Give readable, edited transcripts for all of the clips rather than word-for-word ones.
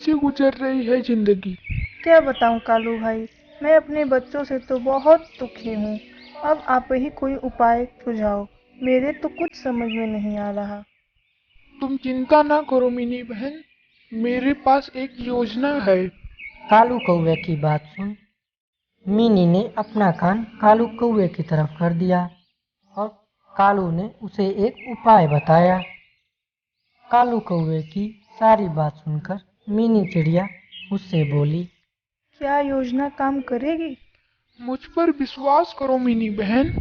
कैसे गुजर रही है जिंदगी। क्या बताऊं कालू भाई, मैं अपने बच्चों से तो बहुत दुखी हूँ। अब आप ही कोई उपाय सुझाओ, मेरे तो कुछ समझ में नहीं आ रहा। तुम चिंता ना करो मिनी बहन, मेरे पास एक योजना है। कालू कौवे की बात सुन मीनी ने अपना कान कालू कौवे की तरफ कर दिया और कालू ने उसे एक उपाय बताया। कालू कौवे की सारी बात सुनकर मीनी चिड़िया उससे बोली, क्या योजना काम करेगी? मुझ पर विश्वास करो मिनी बहन,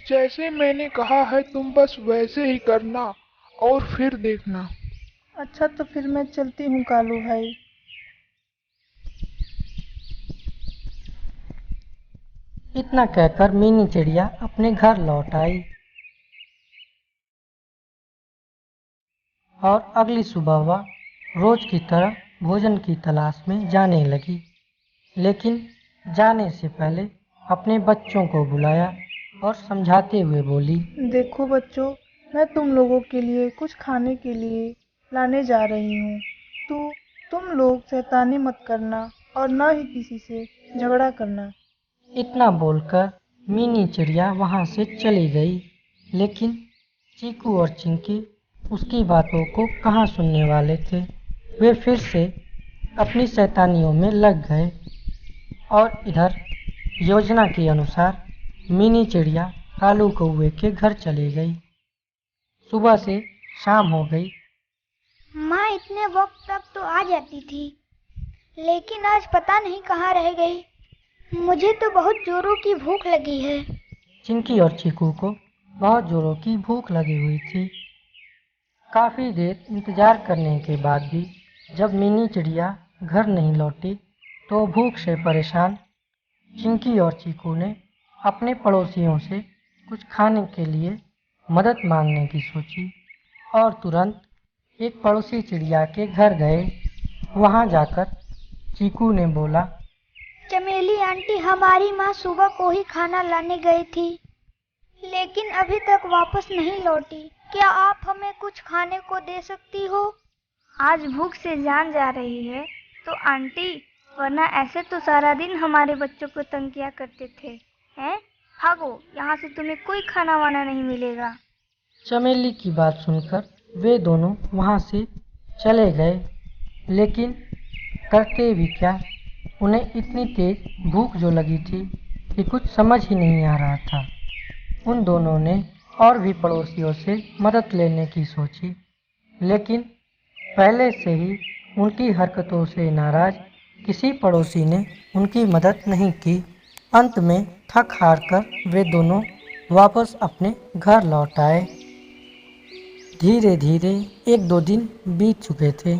जैसे मैंने कहा है तुम बस वैसे ही करना और फिर देखना। अच्छा, तो फिर मैं चलती हूँ कालू भाई। इतना कहकर मीनी चिड़िया अपने घर लौट आई और अगली सुबह वह रोज की तरह भोजन की तलाश में जाने लगी, लेकिन जाने से पहले अपने बच्चों को बुलाया और समझाते हुए बोली, देखो बच्चों, मैं तुम लोगों के लिए कुछ खाने के लिए लाने जा रही हूँ। तुम लोग शैतानी मत करना और न ही किसी से झगड़ा करना। इतना बोलकर मीनी चिड़िया वहां से चली गई, लेकिन चीकू और चिंकी उसकी बातों को कहाँ सुनने वाले थे। वे फिर से अपनी शैतानियों में लग गए और इधर योजना के अनुसार मिनी चिड़िया कालू कौवे के घर चली गई। सुबह से शाम हो गई। माँ इतने वक्त तक तो आ जाती थी, लेकिन आज पता नहीं कहाँ रह गई। मुझे तो बहुत जोरों की भूख लगी है। चिंकी और चीकू को बहुत जोरों की भूख लगी हुई थी। काफी देर इंतजार करने के बाद भी जब मिनी चिड़िया घर नहीं लौटी तो भूख से परेशान चिंकी और चीकू ने अपने पड़ोसियों से कुछ खाने के लिए मदद मांगने की सोची और तुरंत एक पड़ोसी चिड़िया के घर गए। वहां जाकर चीकू ने बोला, चमेली आंटी, हमारी माँ सुबह को ही खाना लाने गई थी, लेकिन अभी तक वापस नहीं लौटी। क्या आप हमें कुछ खाने को दे सकती हो? आज भूख से जान जा रही है तो आंटी, वरना ऐसे तो सारा दिन हमारे बच्चों को तंग किया करते थे। हैं? भागो, यहाँ से तुम्हें कोई खाना वाना नहीं मिलेगा। चमेली की बात सुनकर वे दोनों वहां से चले गए, लेकिन करते भी क्या, उन्हें इतनी तेज भूख जो लगी थी कि कुछ समझ ही नहीं आ रहा था। उन दोनों ने और भी पड़ोसियों से मदद लेने की सोची, लेकिन पहले से ही उनकी हरकतों से नाराज किसी पड़ोसी ने उनकी मदद नहीं की। अंत में थक हार कर वे दोनों वापस अपने घर लौट आए। धीरे धीरे 1-2 दिन बीत चुके थे।